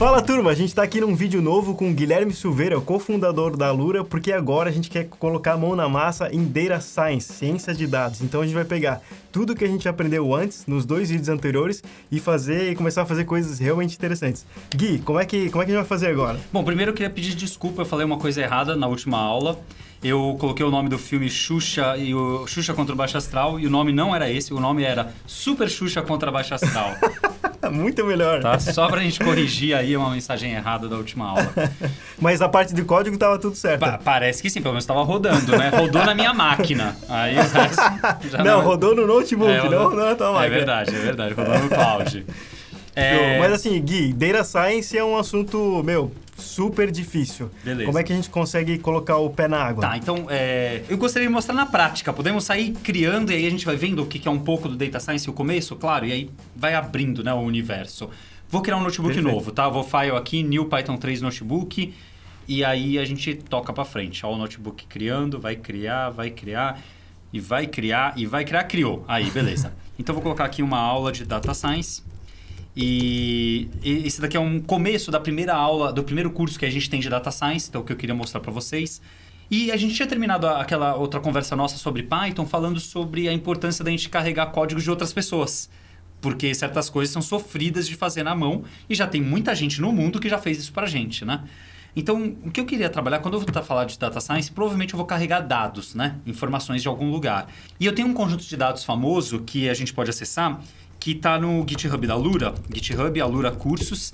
Fala turma, a gente tá aqui num vídeo novo com o Guilherme Silveira, o cofundador da Alura, porque agora a gente quer colocar a mão na massa em Data Science, ciência de dados. Então a gente vai pegar tudo que a gente aprendeu antes, nos 2 vídeos anteriores, e começar a fazer coisas realmente interessantes. Gui, como é que a gente vai fazer agora? Bom, primeiro eu queria pedir desculpa, eu falei uma coisa errada na última aula. Eu coloquei o nome do filme Xuxa e o Xuxa contra o Baixo Astral, e o nome não era esse, o nome era Super Xuxa contra Baixo Astral. Muito melhor. Tá? Só pra gente corrigir aí uma mensagem errada da última aula. Mas a parte de código tava tudo certo. Parece que sim, pelo menos estava rodando, né? Rodou na minha máquina. Aí o resto já não, rodou no notebook, não na tua máquina. É verdade, rodou no cloud. Mas assim, Gui, Data Science é um assunto, super difícil. Beleza. Como é que a gente consegue colocar o pé na água? Tá, então eu gostaria de mostrar na prática. Podemos sair criando e aí a gente vai vendo o que é um pouco do Data Science o começo, claro, e aí vai abrindo, né, o universo. Vou criar um notebook novo, tá? Vou file aqui, new Python 3 notebook, e aí a gente toca pra frente. Ó, o notebook criando, vai criar, criou. Aí, beleza. Então vou colocar aqui uma aula de Data Science. E esse daqui é um começo da primeira aula, do primeiro curso que a gente tem de Data Science, então o que eu queria mostrar para vocês. E a gente tinha terminado aquela outra conversa nossa sobre Python, falando sobre a importância da gente carregar códigos de outras pessoas. Porque certas coisas são sofridas de fazer na mão e já tem muita gente no mundo que já fez isso pra gente, né? Então, o que eu queria trabalhar, quando eu vou falar de Data Science, provavelmente eu vou carregar dados, né? Informações de algum lugar. E eu tenho um conjunto de dados famoso que a gente pode acessar, que está no GitHub da Alura, GitHub Alura Cursos,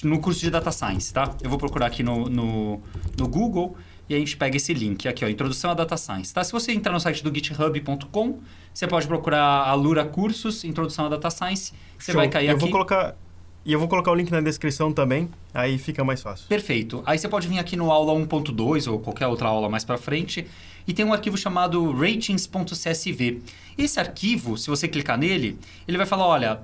no curso de Data Science, tá? Eu vou procurar aqui no Google e a gente pega esse link aqui, ó, Introdução a Data Science, tá? Se você entrar no site do github.com, você pode procurar Alura Cursos, Introdução a Data Science, você vai cair aqui. Eu vou colocar o link na descrição também, aí fica mais fácil. Perfeito. Aí você pode vir aqui no aula 1.2 ou qualquer outra aula mais para frente e tem um arquivo chamado ratings.csv. Esse arquivo, se você clicar nele, ele vai falar, olha,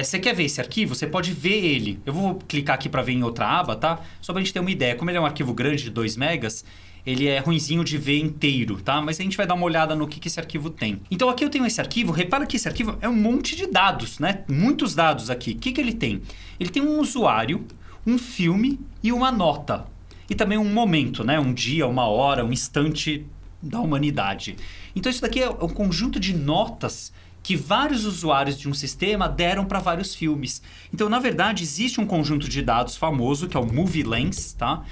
você quer ver esse arquivo? Você pode ver ele. Eu vou clicar aqui para ver em outra aba, tá? Só para a gente ter uma ideia. Como ele é um arquivo grande de 2 megas, ele é ruinzinho de ver inteiro, tá? Mas a gente vai dar uma olhada no que esse arquivo tem. Então aqui eu tenho esse arquivo, repara que esse arquivo é um monte de dados, né? Muitos dados aqui. O que ele tem? Ele tem um usuário, um filme e uma nota. E também um momento, né? Um dia, uma hora, um instante da humanidade. Então isso daqui é um conjunto de notas que vários usuários de um sistema deram para vários filmes. Então, na verdade, existe um conjunto de dados famoso, que é o Movie Lens, tá?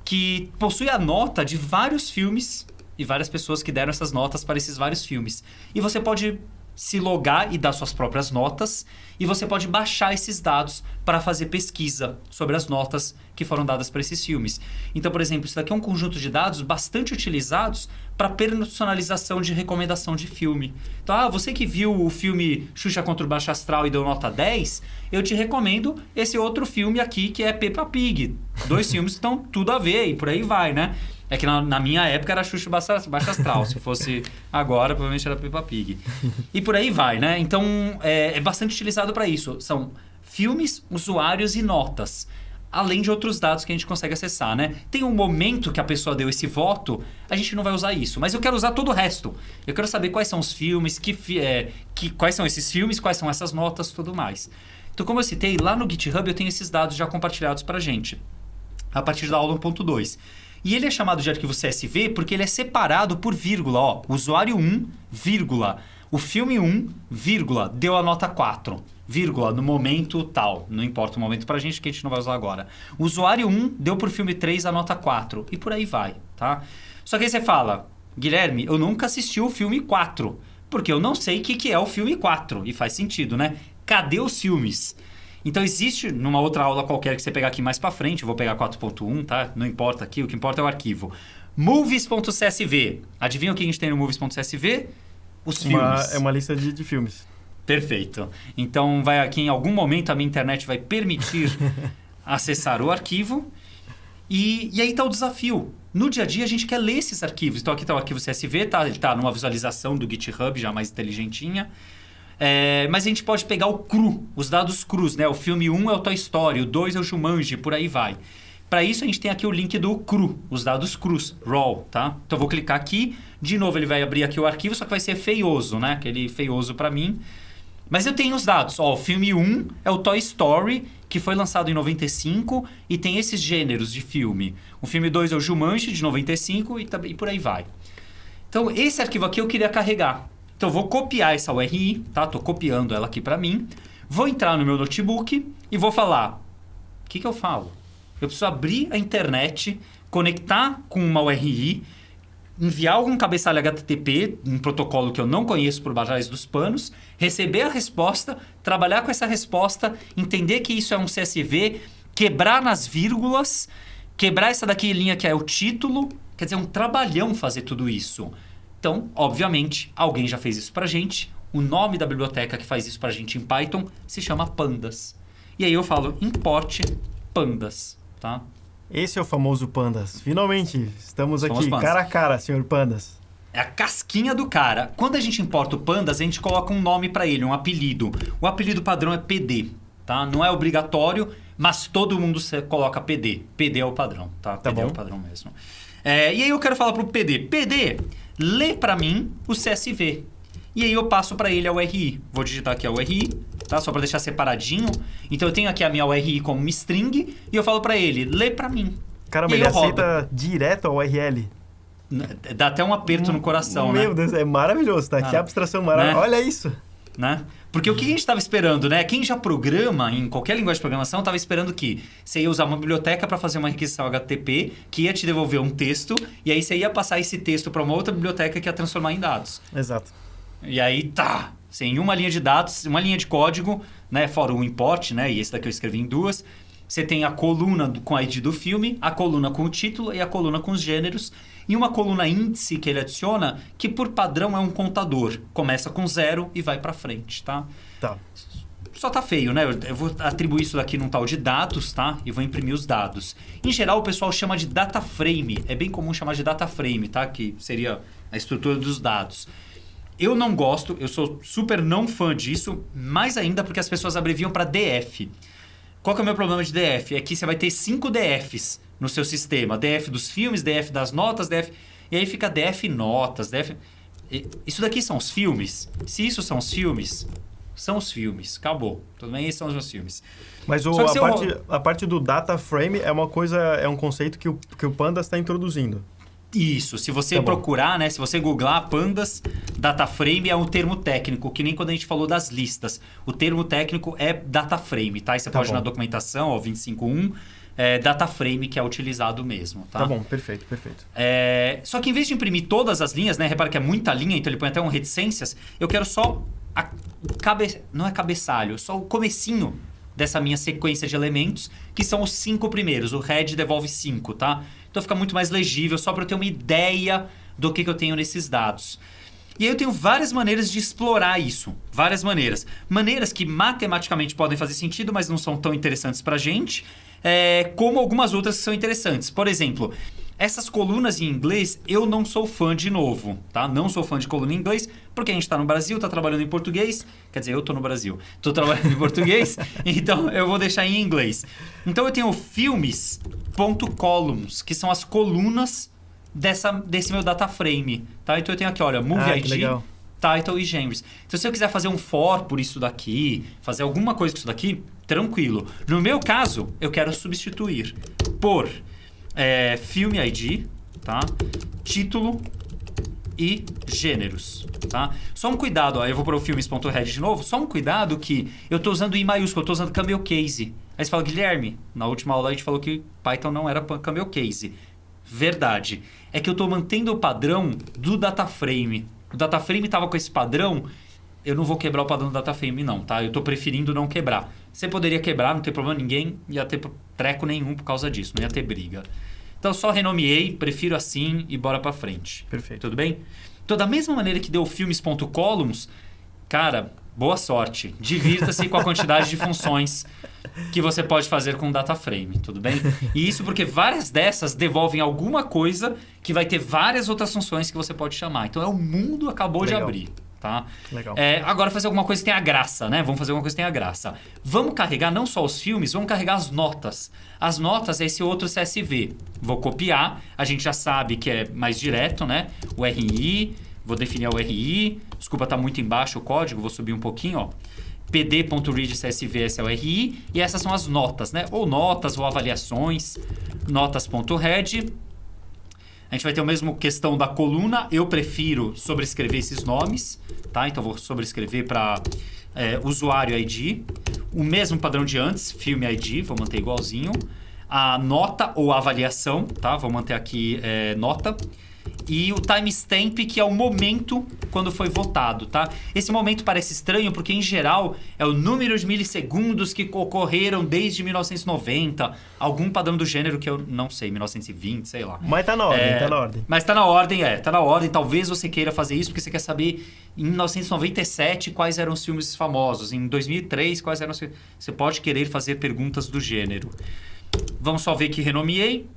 Que possui a nota de vários filmes e várias pessoas que deram essas notas para esses vários filmes. E você pode se logar e dar suas próprias notas, e você pode baixar esses dados para fazer pesquisa sobre as notas que foram dadas para esses filmes. Então, por exemplo, isso daqui é um conjunto de dados bastante utilizados para personalização de recomendação de filme. Então, você que viu o filme Xuxa contra o Baixo Astral e deu nota 10, eu te recomendo esse outro filme aqui que é Peppa Pig. 2 filmes que estão tudo a ver e por aí vai, né? É que na minha época era Xuxa Baixo Astral. Se fosse agora, provavelmente era Peppa Pig. E por aí vai, né? Então, é bastante utilizado para isso. São filmes, usuários e notas. Além de outros dados que a gente consegue acessar, né? Tem um momento que a pessoa deu esse voto, a gente não vai usar isso. Mas eu quero usar todo o resto. Eu quero saber quais são os filmes, quais são esses filmes, quais são essas notas e tudo mais. Então, como eu citei, lá no GitHub eu tenho esses dados já compartilhados para a gente. A partir da aula 1.2. E ele é chamado de arquivo CSV porque ele é separado por vírgula. Ó, usuário 1, vírgula. O filme 1, vírgula, deu a nota 4. Vírgula, no momento tal. Não importa o momento pra gente, que a gente não vai usar agora. Usuário 1 deu pro filme 3 a nota 4. E por aí vai, tá? Só que aí você fala, Guilherme, eu nunca assisti o filme 4. Porque eu não sei o que é o filme 4. E faz sentido, né? Cadê os filmes? Então existe, numa outra aula qualquer que você pegar aqui mais pra frente, eu vou pegar 4.1, tá? Não importa aqui, o que importa é o arquivo. Movies.csv. Adivinha o que a gente tem no movies.csv? Os filmes. É uma lista de filmes. Perfeito. Então vai aqui, em algum momento a minha internet vai permitir acessar o arquivo. E aí está o desafio. No dia a dia a gente quer ler esses arquivos. Então aqui está o arquivo CSV, tá? Ele está numa visualização do GitHub já mais inteligentinha. Mas a gente pode pegar o cru, os dados crus, né? O filme 1 é o Toy Story, o 2 é o Jumanji, por aí vai. Para isso a gente tem aqui o link do cru, os dados crus, raw, tá? Então eu vou clicar aqui, de novo ele vai abrir aqui o arquivo, só que vai ser feioso, né? Aquele feioso para mim. Mas eu tenho os dados. Ó, o filme 1 é o Toy Story, que foi lançado em 95 e tem esses gêneros de filme. O filme 2 é o Jumanji, de 95 e por aí vai. Então, esse arquivo aqui eu queria carregar. Então, eu vou copiar essa URI, tá? Tô copiando ela aqui para mim. Vou entrar no meu notebook e vou falar... O que eu falo? Eu preciso abrir a internet, conectar com uma URI, enviar algum cabeçalho HTTP, um protocolo que eu não conheço por trás dos panos, receber a resposta, trabalhar com essa resposta, entender que isso é um CSV, quebrar nas vírgulas, quebrar essa daqui linha que é o título. Quer dizer, é um trabalhão fazer tudo isso. Então, obviamente, alguém já fez isso pra gente. O nome da biblioteca que faz isso pra gente em Python se chama Pandas. E aí eu falo, importe Pandas, tá? Esse é o famoso Pandas. Finalmente, estamos Somos aqui, Pandas. cara a cara, senhor Pandas. É a casquinha do cara. Quando a gente importa o Pandas, a gente coloca um nome para ele, um apelido. O apelido padrão é PD, tá? Não é obrigatório, mas todo mundo coloca PD. PD é o padrão, tá? Tá PD é bom. o padrão mesmo. E aí eu quero falar pro PD. PD, lê para mim o CSV. E aí eu passo para ele a URI. Vou digitar aqui a URI, tá? Só para deixar separadinho. Então eu tenho aqui a minha URI como uma string e eu falo para ele, lê para mim. Caramba, E aí ele eu rodo. aceita direto a URL. Dá até um aperto no coração, né? Meu Deus, é maravilhoso, tá? Que abstração maravilhosa. né? Olha isso. Né? Porque o que a gente estava esperando, né? Quem já programa em qualquer linguagem de programação estava esperando que você ia usar uma biblioteca para fazer uma requisição HTTP que ia te devolver um texto e aí você ia passar esse texto para uma outra biblioteca que ia transformar em dados. Exato. E aí tá, sem uma linha de dados, uma linha de código, né? Fora o import, né? E esse daqui eu escrevi em duas. Você tem a coluna com a ID do filme, a coluna com o título e a coluna com os gêneros. E uma coluna índice que ele adiciona, que por padrão é um contador. Começa com 0 e vai para frente, tá? Tá. Só tá feio, né? Eu vou atribuir isso daqui num tal de dados, tá? E vou imprimir os dados. Em geral, o pessoal chama de data frame. É bem comum chamar de data frame, tá? Que seria a estrutura dos dados. Eu não gosto, eu sou super não fã disso, mais ainda porque as pessoas abreviam para DF. Qual que é o meu problema de DF? É que você vai ter 5 DFs no seu sistema. DF dos filmes, DF das notas, DF... E aí fica DF notas, DF... Isso daqui são os filmes? Se isso são os filmes, são os filmes. Acabou. Tudo bem? Esses são os meus filmes. Mas Só que a parte do data frame é uma coisa, é um conceito que o Pandas está introduzindo. Isso, se você Tá bom. procurar, né? Se você googlar Pandas, data frame é um termo técnico, que nem quando a gente falou das listas. O termo técnico é data frame, tá? E você Tá pode ir bom. na documentação, ó, 25.1, data frame que é utilizado mesmo, tá? Tá bom, perfeito, perfeito. Só que em vez de imprimir todas as linhas, né? Repara que é muita linha, então ele põe até um reticências. Eu quero só não é cabeçalho, só o comecinho dessa minha sequência de elementos, que são os 5 primeiros. O head devolve 5, tá? Então fica muito mais legível, só para eu ter uma ideia do que eu tenho nesses dados. E aí eu tenho várias maneiras de explorar isso. Várias maneiras. Maneiras que matematicamente podem fazer sentido, mas não são tão interessantes para a gente. Como algumas outras que são interessantes. Por exemplo, essas colunas em inglês, eu não sou fã de novo, tá? Não sou fã de coluna em inglês, porque a gente está no Brasil, está trabalhando em português. Quer dizer, eu estou no Brasil. Estou trabalhando em português, então eu vou deixar em inglês. Então eu tenho filmes.columns, que são as colunas desse meu data frame, tá? Então eu tenho aqui, olha, Movie que ID, legal. Title e Genres. Então se eu quiser fazer um for por isso daqui, fazer alguma coisa com isso daqui, tranquilo. No meu caso, eu quero substituir por filme ID, tá? Título e gêneros, tá? Só um cuidado, ó, eu vou para o filmes.head de novo, só um cuidado que eu estou usando I maiúsculo, eu estou usando camel case. Aí você fala, Guilherme, na última aula a gente falou que Python não era camel case. Verdade. É que eu estou mantendo o padrão do data frame. O data frame estava com esse padrão, eu não vou quebrar o padrão do data frame não, tá? Eu estou preferindo não quebrar. Você poderia quebrar, não tem problema, ninguém ia ter treco nenhum por causa disso, não ia ter briga. Então só renomeei, prefiro assim e bora pra frente. Perfeito. Tudo bem? Então da mesma maneira que deu filmes.columns, cara, boa sorte. Divirta-se com a quantidade de funções que você pode fazer com o data frame, tudo bem? E isso porque várias dessas devolvem alguma coisa que vai ter várias outras funções que você pode chamar. Então o mundo acabou de Legal. abrir. Tá? Legal. Agora fazer alguma coisa que tenha graça, né? Vamos fazer alguma coisa que tenha graça. Vamos carregar não só os filmes, vamos carregar as notas. As notas é esse outro CSV. Vou copiar, a gente já sabe que é mais direto, né? O RI, vou definir o RI. Desculpa, tá muito embaixo o código, vou subir um pouquinho, ó. pd.read.csv, esse é o RI, e essas são as notas, né? Ou notas, ou avaliações, notas.head. A gente vai ter a mesma questão da coluna. Eu prefiro sobrescrever esses nomes, tá? Então, vou sobrescrever para usuário ID. O mesmo padrão de antes, filme ID, vou manter igualzinho. A nota ou avaliação, tá? Vou manter aqui nota. E o timestamp, que é o momento quando foi votado, tá? Esse momento parece estranho porque, em geral, é o número de milissegundos que ocorreram desde 1990. Algum padrão do gênero que eu não sei, 1920, sei lá. Mas tá na ordem, tá na ordem. Mas tá na ordem, tá na ordem. Talvez você queira fazer isso porque você quer saber, em 1997, quais eram os filmes famosos. Em 2003, quais eram os... Você pode querer fazer perguntas do gênero. Vamos só ver que renomeei.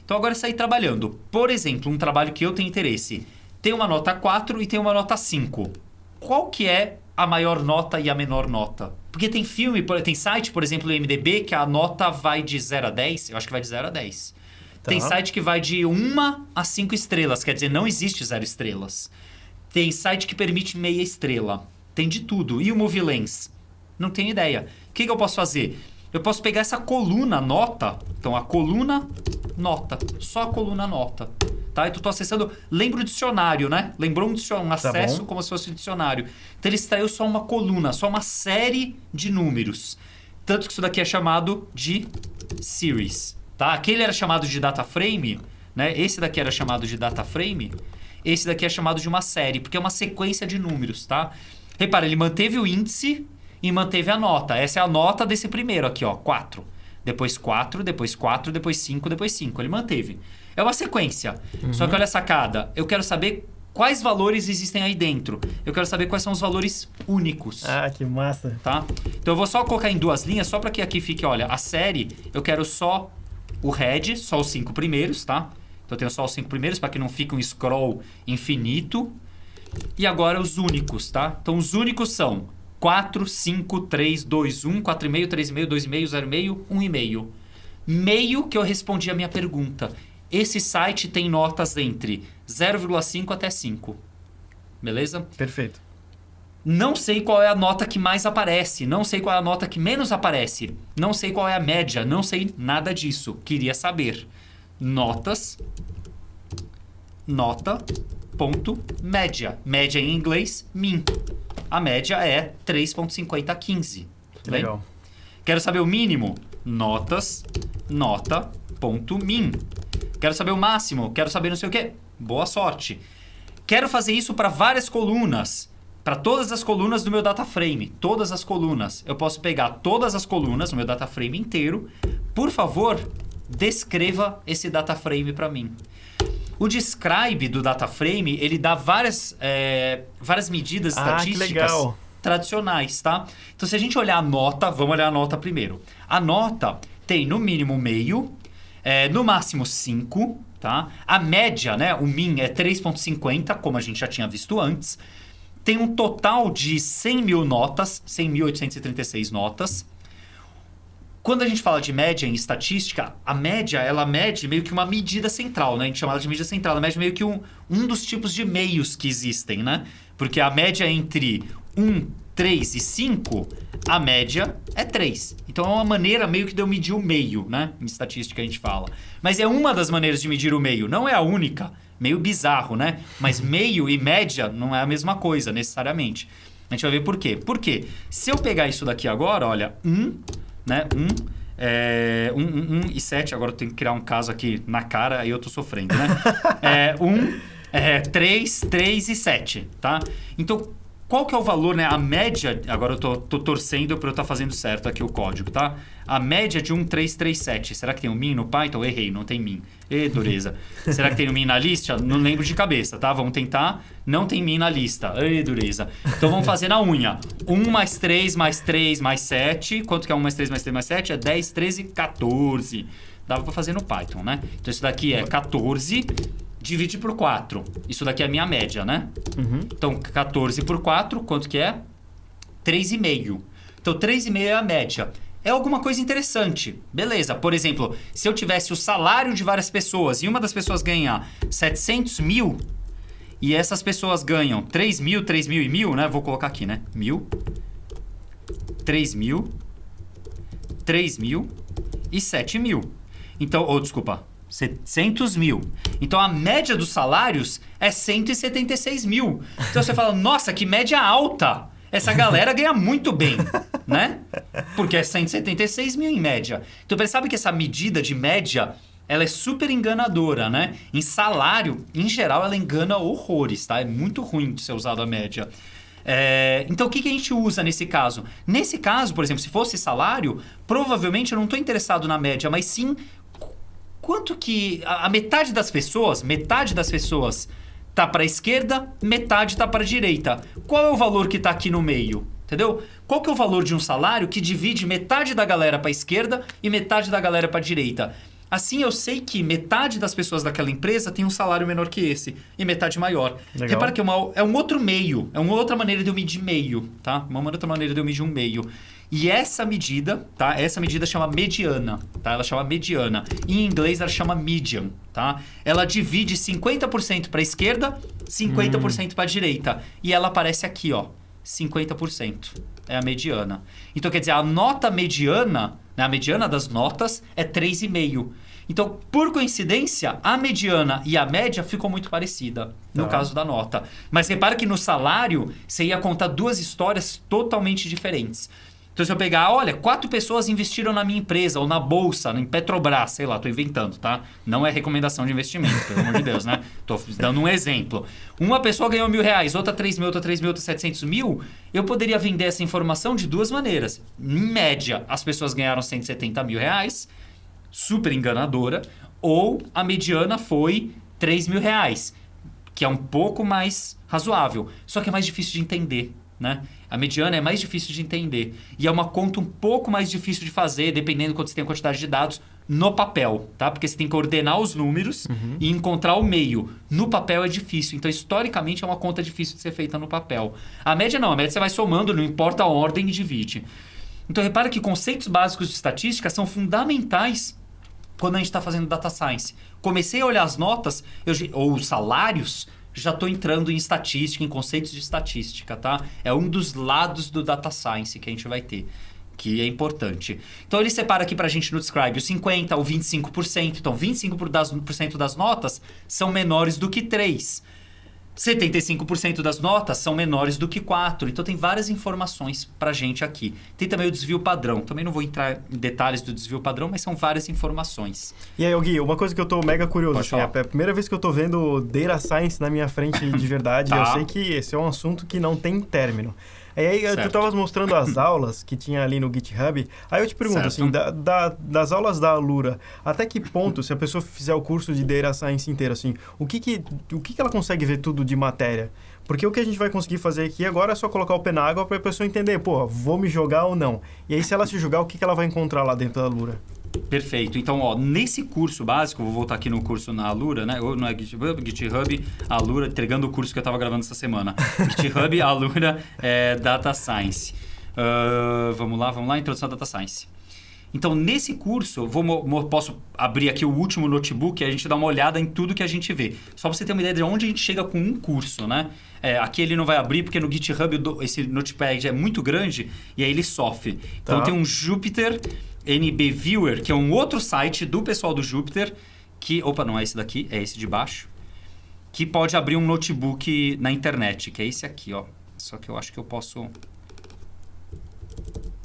Então, agora sair trabalhando. Por exemplo, um trabalho que eu tenho interesse. Tem uma nota 4 e tem uma nota 5. Qual que é a maior nota e a menor nota? Porque tem tem site, por exemplo, no MDB, que a nota vai de 0 a 10. Eu acho que vai de 0 a 10. Tá. Tem site que vai de 1 a 5 estrelas. Quer dizer, não existe 0 estrelas. Tem site que permite meia estrela. Tem de tudo. E o MovieLens? Não tenho ideia. O que eu posso fazer? Eu posso pegar essa coluna nota. Então, a coluna nota. Só a coluna nota. Tá? Então, estou acessando... Lembra o dicionário, né? Lembrou um acesso como se fosse um dicionário. Então, ele extraiu só uma coluna. Só uma série de números. Tanto que isso daqui é chamado de series. Tá? Aquele era chamado de data frame. Né? Esse daqui era chamado de data frame. Esse daqui é chamado de uma série. Porque é uma sequência de números. Tá? Repara, ele manteve o índice... e manteve a nota. Essa é a nota desse primeiro aqui, ó, 4. Depois 4, depois 4, depois 5, depois 5. Ele manteve. É uma sequência. Só que olha a sacada. Eu quero saber quais valores existem aí dentro. Eu quero saber quais são os valores únicos. Ah, que massa. Tá? Então eu vou só colocar em 2 linhas, só para que aqui fique, olha, a série, eu quero só o head, só os 5 primeiros, tá? Então eu tenho só os 5 primeiros, para que não fique um scroll infinito. E agora os únicos, tá? Então os únicos são 4, 5, 3, 2, 1, 4,5, 3,5, 2,5, 0,5, 1,5. Meio que eu respondi a minha pergunta. Esse site tem notas entre 0,5 até 5. Beleza? Perfeito. Não sei qual é a nota que mais aparece. Não sei qual é a nota que menos aparece. Não sei qual é a média. Não sei nada disso. Queria saber. Notas. Nota. Ponto. Média. Média em inglês, min. A média é 3,50 a 15. Legal. Bem? Quero saber o mínimo? Notas, nota, ponto min. Quero saber o máximo? Quero saber não sei o quê? Boa sorte. Quero fazer isso para várias colunas. Para todas as colunas do meu data frame. Todas as colunas. Eu posso pegar todas as colunas no meu data frame inteiro. Por favor, descreva esse data frame para mim. O describe do data frame, ele dá várias medidas estatísticas tradicionais, tá? Então, se a gente olhar a nota, vamos olhar a nota primeiro. A nota tem no mínimo meio, no máximo 5, tá? A média, né, o min é 3,50, como a gente já tinha visto antes. Tem um total de 100 mil notas, 100.836 notas. Quando a gente fala de média em estatística, a média, ela mede meio que uma medida central, né? A gente chama ela de medida central. Ela mede meio que um dos tipos de meios que existem, né? Porque a média entre 1, 3 e 5, a média é 3. Então, é uma maneira meio que de eu medir o meio, né? Em estatística a gente fala. Mas é uma das maneiras de medir o meio, não é a única. Meio bizarro, né? Mas meio e média não é a mesma coisa, necessariamente. A gente vai ver por quê. Por quê? Se eu pegar isso daqui agora, olha, 1... né? 1 e 7. Agora eu tenho que criar um caso aqui na cara, aí eu tô sofrendo, né? 3 e 7, tá? Então, qual que é o valor, né? A média... Agora eu tô torcendo para eu estar fazendo certo aqui o código, tá? A média de 1,337. Será que tem um min no Python? Errei, não tem min. Dureza. Será que tem um min na lista? Não lembro de cabeça, tá? Vamos tentar. Não tem min na lista. Dureza. Então vamos fazer na unha. 1 mais 3 mais 3 mais 7. Quanto que é 1 mais 3 mais 3 mais 7? É 10, 13, 14. Dava para fazer no Python, né? Então isso daqui é 14... divide por 4. Isso daqui é a minha média, né? Então, 14 por 4, quanto que é? 3,5. Então, 3,5 é a média. É alguma coisa interessante. Beleza. Por exemplo, se eu tivesse o salário de várias pessoas e uma das pessoas ganhar 700 mil e essas pessoas ganham 3 mil, 3 mil e 1.000, né? Vou colocar aqui, né? 1.000 3.000, 3.000 e 7.000. Então, desculpa, 700 mil. Então, a média dos salários é 176 mil. Então, você fala, nossa, que média alta. Essa galera ganha muito bem, né? Porque é 176 mil em média. Então, percebe que essa medida de média, ela é super enganadora, né? Em salário, em geral, ela engana horrores, tá? É muito ruim de ser usado a média. Então, o que a gente usa nesse caso? Nesse caso, por exemplo, se fosse salário, provavelmente eu não estou interessado na média, mas sim quanto que a metade das pessoas tá para a esquerda, metade tá para a direita. Qual é o valor que tá aqui no meio? Entendeu? Qual que é o valor de um salário que divide metade da galera para a esquerda e metade da galera para a direita? Assim, eu sei que metade das pessoas daquela empresa tem um salário menor que esse e metade maior. Legal. Repara que é um outro meio, é uma outra maneira de eu medir meio, tá? Uma outra maneira de eu medir um meio. E essa medida, tá? Essa medida chama mediana, tá? Ela chama mediana. Em inglês, ela chama median, tá? Ela divide 50% para a esquerda, 50% para a direita. E ela aparece aqui, ó, 50%. É a mediana. Então, quer dizer, a nota mediana, né, a mediana das notas é 3,5. Então, por coincidência, a mediana e a média ficam muito parecida no caso da nota. Mas repara que no salário, você ia contar duas histórias totalmente diferentes. Então, se eu pegar, olha, 4 pessoas investiram na minha empresa, ou na bolsa, em Petrobras, sei lá, tô inventando, tá? Não é recomendação de investimento, pelo amor de Deus, né? Tô dando um exemplo. Uma pessoa ganhou R$1.000, outra 3.000, outra 3.000, outra 700 mil. Eu poderia vender essa informação de duas maneiras. Em média, as pessoas ganharam R$170 mil, super enganadora, ou a mediana foi R$3.000, que é um pouco mais razoável, só que é mais difícil de entender, né? A mediana é mais difícil de entender. E é uma conta um pouco mais difícil de fazer, dependendo de quanto você tem a quantidade de dados, no papel, tá? Porque você tem que ordenar os números e encontrar o meio. No papel é difícil. Então, historicamente, é uma conta difícil de ser feita no papel. A média não. A média você vai somando, não importa a ordem e divide. Então, repara que conceitos básicos de estatística são fundamentais quando a gente está fazendo data science. Comecei a olhar as notas, ou os salários, já estou entrando em estatística, em conceitos de estatística, tá? É um dos lados do data science que a gente vai ter, que é importante. Então, ele separa aqui para a gente no Describe o 50%, o 25%. Então, 25% das notas são menores do que 3. 75% das notas são menores do que 4. Então, tem várias informações para a gente aqui. Tem também o desvio padrão. Também não vou entrar em detalhes do desvio padrão, mas são várias informações. E aí, Gui, uma coisa que eu tô mega curioso, assim, é falar. a primeira vez que eu tô vendo Data Science na minha frente de verdade. Tá. Eu sei que esse é um assunto que não tem término. E aí, tu estavas mostrando as aulas que tinha ali no GitHub. Aí eu te pergunto, assim, das aulas da Alura, até que ponto, se a pessoa fizer o curso de Data Science inteiro, assim, o que ela consegue ver tudo de matéria? Porque o que a gente vai conseguir fazer aqui agora é só colocar o pé na água para a pessoa entender, pô, vou me jogar ou não. E aí, se ela se jogar, o que ela vai encontrar lá dentro da Alura? Perfeito. Então, ó, nesse curso básico, vou voltar aqui no curso na Alura, né? Ou não é GitHub, Alura, entregando o curso que eu estava gravando essa semana. GitHub, Alura, Data Science. Vamos lá, Introdução à Data Science. Então, nesse curso, posso abrir aqui o último notebook e a gente dá uma olhada em tudo que a gente vê. Só para você ter uma ideia de onde a gente chega com um curso, né? Aqui ele não vai abrir porque no GitHub esse notepad é muito grande e aí ele sofre. Então, tem um Jupyter NB Viewer, que é um outro site do pessoal do Jupyter, que... Opa, não é esse daqui, é esse de baixo. Que pode abrir um notebook na internet, que é esse aqui, ó. Só que eu acho que eu posso...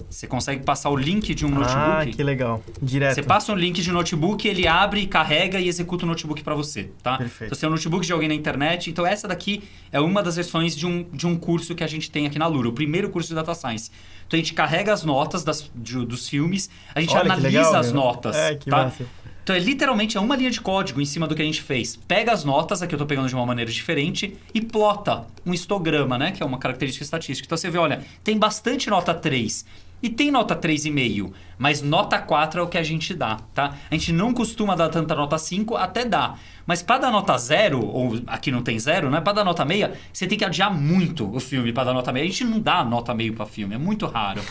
Você consegue passar o link de um notebook. Ah, que legal. Direto. Você passa um link de notebook, ele abre, carrega e executa o notebook para você, tá? Perfeito. Então, você tem um notebook de alguém na internet. Então, essa daqui é uma das versões de um curso que a gente tem aqui na Alura. O primeiro curso de Data Science. Então, a gente carrega as notas dos filmes. A gente analisa legal, as notas, que tá? massa. Então, literalmente, é uma linha de código em cima do que a gente fez. Pega as notas, aqui eu estou pegando de uma maneira diferente, e plota um histograma, né? Que é uma característica estatística. Então, você vê, olha, tem bastante nota 3 e tem nota 3,5. Mas nota 4 é o que a gente dá, tá? A gente não costuma dar tanta nota 5, até dá. Mas para dar nota 0, ou aqui não tem 0, né? Para dar nota meia, você tem que adiar muito o filme para dar nota meia. A gente não dá nota meio para filme, é muito raro.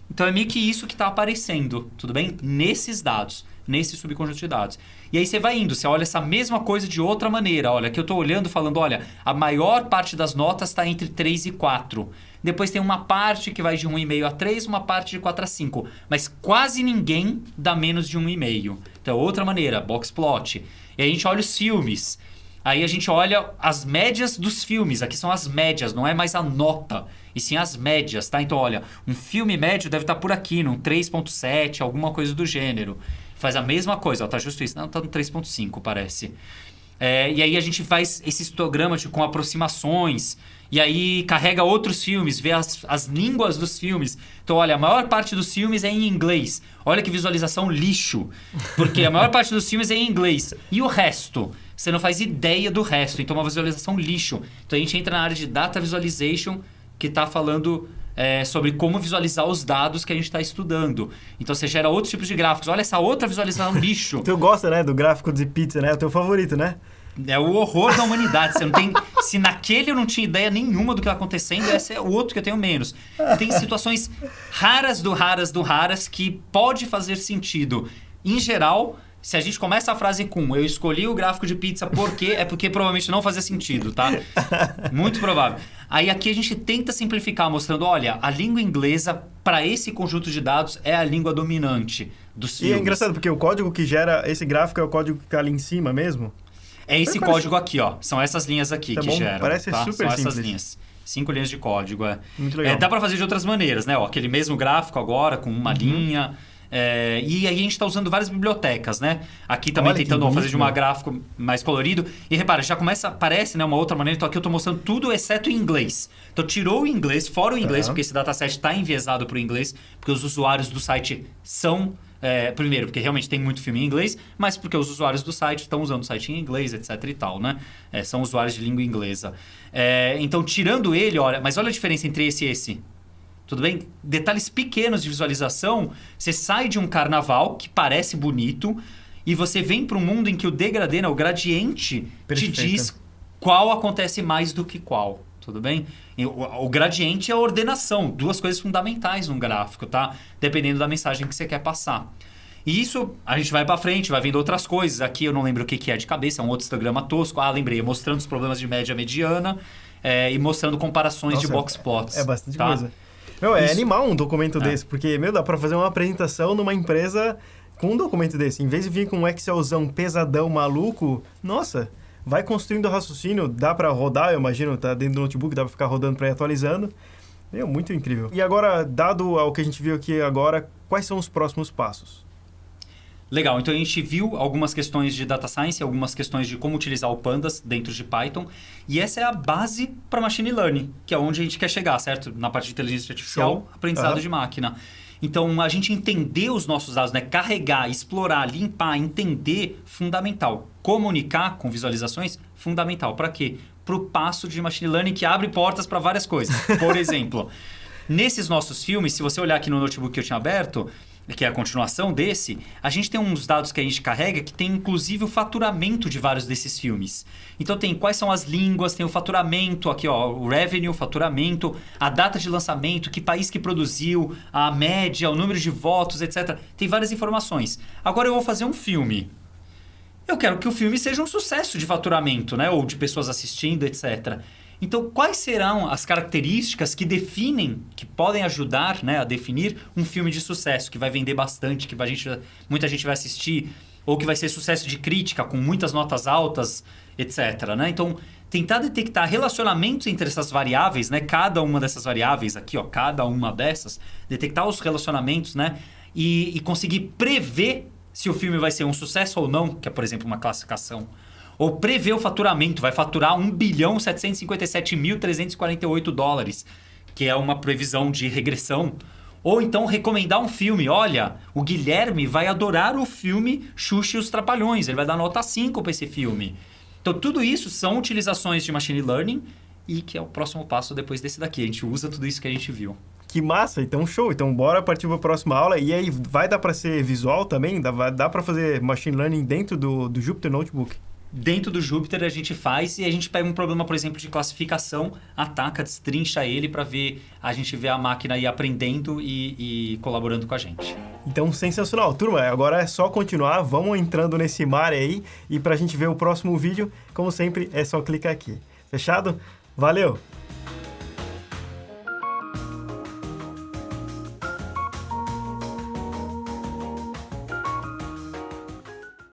Então é meio que isso que tá aparecendo, tudo bem? Nesses dados, nesse subconjunto de dados. E aí você vai indo, você olha essa mesma coisa de outra maneira. Olha, aqui eu tô olhando falando, olha, a maior parte das notas está entre 3 e 4. Depois tem uma parte que vai de 1,5 a 3, uma parte de 4 a 5. Mas quase ninguém dá menos de 1,5. Então, outra maneira, box plot. E aí a gente olha os filmes. Aí a gente olha as médias dos filmes. Aqui são as médias, não é mais a nota, e sim as médias, tá? Então, olha, um filme médio deve estar por aqui, num 3,7, alguma coisa do gênero. Faz a mesma coisa, ó, tá justo isso. Não, tá no 3,5, parece. E aí a gente faz esse histograma com aproximações. E aí carrega outros filmes, vê as línguas dos filmes. Então, olha, a maior parte dos filmes é em inglês. Olha que visualização lixo. Porque a maior parte dos filmes é em inglês. E o resto? Você não faz ideia do resto. Então, uma visualização lixo. Então, a gente entra na área de Data Visualization, que está falando sobre como visualizar os dados que a gente está estudando. Então, você gera outros tipos de gráficos. Olha essa outra visualização lixo. Tu gosta, né, do gráfico de pizza, né? É o teu favorito, né? É o horror da humanidade. Você não tem, se naquele eu não tinha ideia nenhuma do que está acontecendo, esse é o outro que eu tenho menos. Tem situações raras do raras que pode fazer sentido. Em geral, se a gente começa a frase com eu escolhi o gráfico de pizza porque é porque provavelmente não fazia sentido, tá? Muito provável. Aí aqui a gente tenta simplificar mostrando, olha, a língua inglesa para esse conjunto de dados é a língua dominante dos filmes. E é engraçado porque o código que gera esse gráfico é o código que está ali em cima mesmo. É esse código aqui, ó. São essas linhas aqui que bom, geram. parece tá? super São essas simples. linhas. 5 linhas de código. Muito legal. Dá para fazer de outras maneiras, né? Ó, aquele mesmo gráfico agora, com uma linha. E aí a gente está usando várias bibliotecas, né? Aqui também Olha, tentando que fazer de um bonito. gráfico mais colorido. E repara, já começa, parece, né, uma outra maneira. Então aqui eu estou mostrando tudo exceto em inglês. Então tirou o inglês, fora o inglês, porque esse dataset está enviesado para o inglês, porque os usuários do site são... primeiro, porque realmente tem muito filme em inglês, mas porque os usuários do site estão usando o site em inglês, etc e tal, né? São usuários de língua inglesa. Então, tirando ele, olha... Mas olha a diferença entre esse e esse. Tudo bem? Detalhes pequenos de visualização. Você sai de um carnaval que parece bonito e você vem para um mundo em que o degradê, né, o gradiente, Perfeito. te diz qual acontece mais do que qual. Tudo bem? O gradiente é a ordenação. Duas coisas fundamentais num gráfico, tá? Dependendo da mensagem que você quer passar. E isso, a gente vai para frente, vai vendo outras coisas. Aqui eu não lembro o que é de cabeça, é um outro histograma tosco. Ah, lembrei. Mostrando os problemas de média mediana e mostrando comparações de box plots. É bastante tá? coisa. Meu, é Isso. animal um documento desse, porque, meu, dá pra fazer uma apresentação numa empresa com um documento desse. Em vez de vir com um Excelzão pesadão, maluco, nossa, vai construindo o raciocínio, dá pra rodar, eu imagino, tá dentro do notebook, dá pra ficar rodando pra ir atualizando. Meu, muito incrível. E agora, dado ao que a gente viu aqui agora, quais são os próximos passos? Legal, então a gente viu algumas questões de data science, algumas questões de como utilizar o Pandas dentro de Python. E essa é a base para machine learning, que é onde a gente quer chegar, certo? Na parte de inteligência artificial, Show. aprendizado de máquina. Então, a gente entender os nossos dados, né? Carregar, explorar, limpar, entender, fundamental. Comunicar com visualizações, fundamental. Para quê? Para o passo de machine learning que abre portas para várias coisas. Por exemplo, nesses nossos filmes, se você olhar aqui no notebook que eu tinha aberto, que é a continuação desse, a gente tem uns dados que a gente carrega que tem inclusive o faturamento de vários desses filmes. Então tem quais são as línguas, tem o faturamento, aqui ó, o revenue, o faturamento, a data de lançamento, que país que produziu, a média, o número de votos, etc. Tem várias informações. Agora eu vou fazer um filme. Eu quero que o filme seja um sucesso de faturamento, né? Ou de pessoas assistindo, etc. Então, quais serão as características que definem, que podem ajudar, né, a definir um filme de sucesso, que vai vender bastante, que muita gente vai assistir, ou que vai ser sucesso de crítica, com muitas notas altas, etc. Né? Então, tentar detectar relacionamentos entre essas variáveis, né, cada uma dessas variáveis aqui, ó, cada uma dessas, detectar os relacionamentos, né, e conseguir prever se o filme vai ser um sucesso ou não, que é, por exemplo, uma classificação. Ou prever o faturamento, vai faturar 1.757.348 dólares, que é uma previsão de regressão. Ou então recomendar um filme. Olha, o Guilherme vai adorar o filme Xuxa e os Trapalhões, ele vai dar nota 5 para esse filme. Então tudo isso são utilizações de machine learning e que é o próximo passo depois desse daqui. A gente usa tudo isso que a gente viu. Que massa, então show. Então bora partir para a próxima aula. E aí, vai dar para ser visual também? Dá para fazer machine learning dentro do Jupyter Notebook? Dentro do Jupyter a gente faz e a gente pega um problema, por exemplo, de classificação, ataca, destrincha ele para ver, a gente vê a máquina aí aprendendo e colaborando com a gente. Então, sensacional. Turma, agora é só continuar, vamos entrando nesse mar aí. E para a gente ver o próximo vídeo, como sempre, é só clicar aqui. Fechado? Valeu!